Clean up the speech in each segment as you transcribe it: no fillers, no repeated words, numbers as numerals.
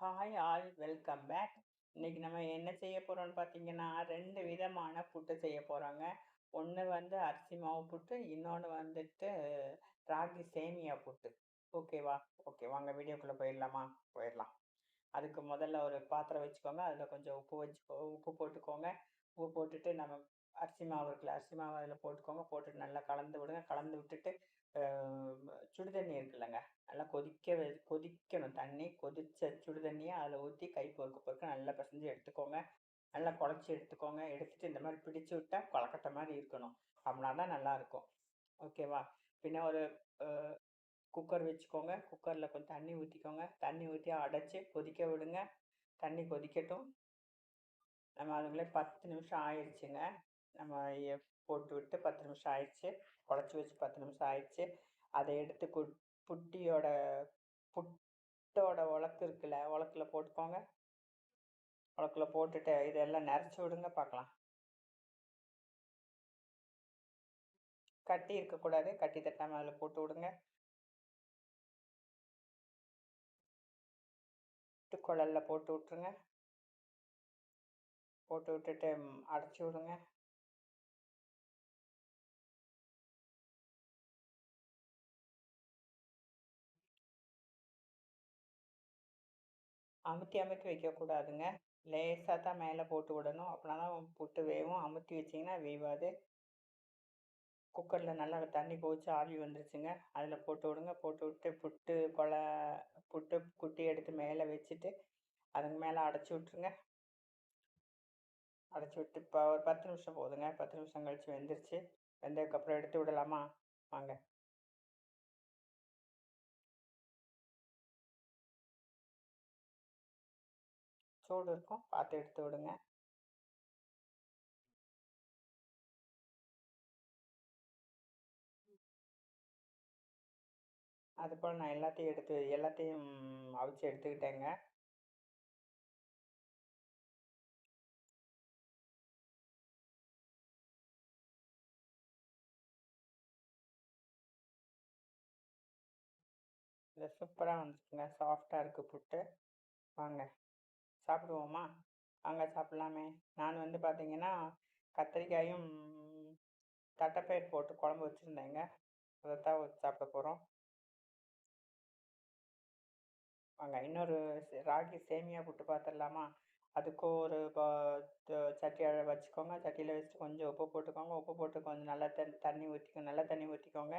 Hi all welcome back. இன்னைக்கு நம்ம என்ன செய்ய போறோம்னு பார்த்தீங்கன்னா, 2 விதமான புட்டு செய்ய போறோங்க. ஒண்ணு வந்து அரிசி மாவு புட்டு, இன்னொன்னு வந்துட்டு ராகி சேமியா புட்டு. ஓகேவா? ஓகே வாங்க வீடியோக்குள்ள போயிடலாமா? போயிடலாம். அதுக்கு முதல்ல ஒரு பாத்திரம் வச்சுக்கோங்க. அதில் கொஞ்சம் உப்பு போட்டுக்கோங்க. உப்பு போட்டுட்டு நம்ம அரிசி மாவு இருக்குல்ல, அரிசி மாவு அதில் போட்டுக்கோங்க. போட்டுட்டு நல்லா கலந்து விடுங்க. கலந்து விட்டுட்டு சுடு தண்ணி இருக்குல்லங்க, நல்லா கொதிக்கணும். தண்ணி கொதிச்ச சுடு தண்ணியை அதில் ஊற்றி கை பொறுக்க பொறுக்க நல்லா பிசைஞ்சு எடுத்துக்கோங்க. நல்லா குழச்சி எடுத்துக்கோங்க. எடுத்துட்டு இந்த மாதிரி பிடிச்சு விட்டா கொழக்கட்டை மாதிரி இருக்கணும். அப்படின்னா தான் நல்லா இருக்கும். ஓகேவா? பின்ன ஒரு குக்கர் வச்சுக்கோங்க. குக்கரில் கொஞ்சம் தண்ணி ஊற்றிக்கோங்க. தண்ணி ஊற்றி அடைச்சி கொதிக்க விடுங்க. தண்ணி கொதிக்கட்டும். நம்ம அதுக்குள்ளே 10 நிமிஷம் ஆயிடுச்சுங்க. நம்ம போட்டு விட்டு 10 நிமிஷம் ஆயிடுச்சு. குழச்சி வச்சு 10 நிமிஷம் ஆயிடுச்சு. அதை எடுத்து புட்டியோட புட்டோட உலக்கு இருக்குல்ல, உலக்கில் போட்டுக்கோங்க. உலக்கில் போட்டுட்டு இதெல்லாம் நிறச்சி விடுங்க பார்க்கலாம். கட்டி இருக்கக்கூடாது. கட்டி தட்டாமல் அதில் போட்டு விடுங்க. குழலில் போட்டு விட்ருங்க. போட்டு விட்டுட்டு அடைச்சி விடுங்க. அமுத்தி அமுத்தி வைக்கக்கூடாதுங்க. லேசாக தான் மேலே போட்டு விடணும். அப்படின்னா தான் புட்டு வேகும். அமுத்தி வச்சிங்கன்னா வேவாது. குக்கரில் நல்லா தண்ணி கொதிச்சு ஆவி வந்துருச்சுங்க. அதில் போட்டு விடுங்க. போட்டு விட்டு புட்டு குட்டி எடுத்து மேலே வச்சுட்டு அதுக்கு மேலே அடைச்சி விட்ருங்க. அடைச்சி விட்டு இப்போ ஒரு 10 நிமிஷம் போதுங்க. 10 நிமிஷம் கழித்து வெந்துருச்சு. வெந்ததுக்கப்புறம் எடுத்து விடலாமா? வாங்க. சூடு இருக்கும், பார்த்து எடுத்து விடுங்க. அதுபோல் நான் எல்லாத்தையும் அவிச்சு எடுத்துக்கிட்டேங்க. இது சூப்பராக வந்துருக்குங்க. சாஃப்டாக இருக்குது புட்டு. வாங்க சாப்பிடுவோமா? வாங்க சாப்பிட்லாமே. நான் வந்து பார்த்தீங்கன்னா கத்திரிக்காயும் தட்டைப்பயிர் போட்டு குழம்பு வச்சுருந்தேங்க. அதைத்தான் ஊற்றி சாப்பிட போகிறோம். வாங்க இன்னொரு ராகி சேமியா புட்டு பார்த்துடலாமா? அதுக்கு ஒரு சட்டி வச்சுக்கோங்க. சட்டியில் வச்சுட்டு கொஞ்சம் உப்பு போட்டுக்கோங்க. உப்பு போட்டு கொஞ்சம் நல்லா தண்ணி ஊற்றிக்கோங்க. நல்லா தண்ணி ஊற்றிக்கோங்க.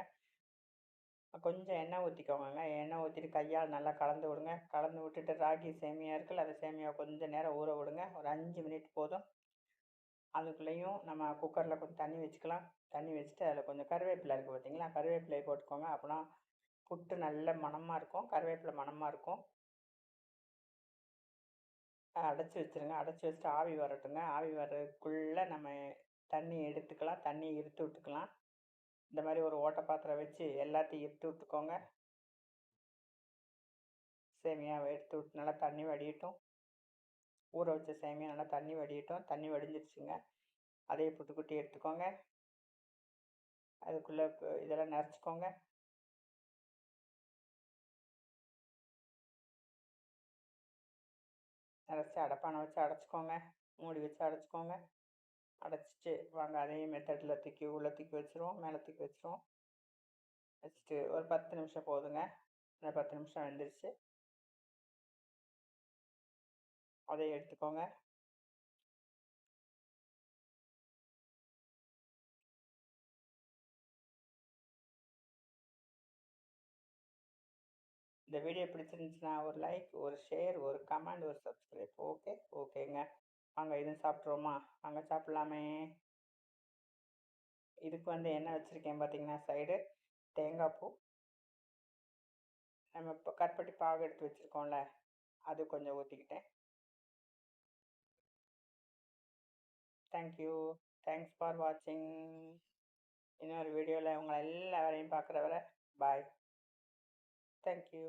கொஞ்சம் எண்ணெய் ஊற்றிக்கோங்க. எண்ணெய் ஊற்றிட்டு கையால் நல்லா கலந்து விடுங்க. கலந்து விட்டுட்டு ராகி சேமியா இருக்குல்ல, அந்த சேமியா கொஞ்சம் நேரம் ஊற விடுங்க. ஒரு 5 மினிட் போதும். அதுக்குள்ளேயும் நம்ம குக்கரில் கொஞ்சம் தண்ணி வச்சுக்கலாம். தண்ணி வச்சுட்டு அதில் கொஞ்சம் கருவேப்பிலை இருக்குது பார்த்தீங்களா, கருவேப்பிலையை போட்டுக்கோங்க. அப்போனா புட்டு நல்ல மணமாக இருக்கும். கருவேப்பிலை மணமாக இருக்கும். அடைச்சி வச்சுருங்க. அடைச்சி வச்சுட்டு ஆவி வரட்டுங்க. ஆவி வர்றதுக்குள்ளே நம்ம தண்ணி எடுத்துக்கலாம். தண்ணி இருத்து விட்டுக்கலாம். இந்த மாதிரி ஒரு ஓட்டை பாத்திரம் வச்சு எல்லாத்தையும் இருத்து விட்டுக்கோங்க. சேமியாவை எடுத்து விட்டு நல்லா தண்ணி வடியட்டும். ஊற வச்ச சேமியா நல்லா தண்ணி வடியட்டும். தண்ணி வடிஞ்சிருச்சுங்க. அதே புட்டு குட்டி எடுத்துக்கோங்க. அதுக்குள்ளே இதெல்லாம் நிறச்சிக்கோங்க. நிறச்சி அடைப்பானை வச்சு அடைச்சிக்கோங்க. மூடி வச்சு அடைச்சிக்கோங்க. அடைச்சிட்டு வாங்க அதே மெத்தடில் உள்ளே தூக்கி வச்சுருவோம். மேலே தூக்கி வச்சுருவோம். வச்சுட்டு ஒரு 10 நிமிஷம் போதுங்க. இந்த 10 நிமிஷம் வெந்துருச்சு. அதை எடுத்துக்கோங்க. இந்த வீடியோ பிடிச்சிருந்துச்சுன்னா ஒரு லைக், ஒரு ஷேர், ஒரு கமெண்ட், ஒரு சப்ஸ்கிரைப். ஓகேங்க. வாங்க இதுவும் சாப்பிட்ருவோமா? வாங்க சாப்பிட்லாமே. இதுக்கு வந்து என்ன வச்சுருக்கேன் பார்த்தீங்கன்னா, சைடு தேங்காய் பூ, நம்ம இப்போ கருப்பட்டி பாகு எடுத்து வச்சுருக்கோம்ல, அது கொஞ்சம் ஊற்றிக்கிட்டேன். தேங்க்யூ. தேங்க்ஸ் ஃபார் வாட்சிங். இன்னொரு வீடியோவில் உங்களை எல்லாரையும் பார்க்குற வரை பாய். தேங்க்யூ.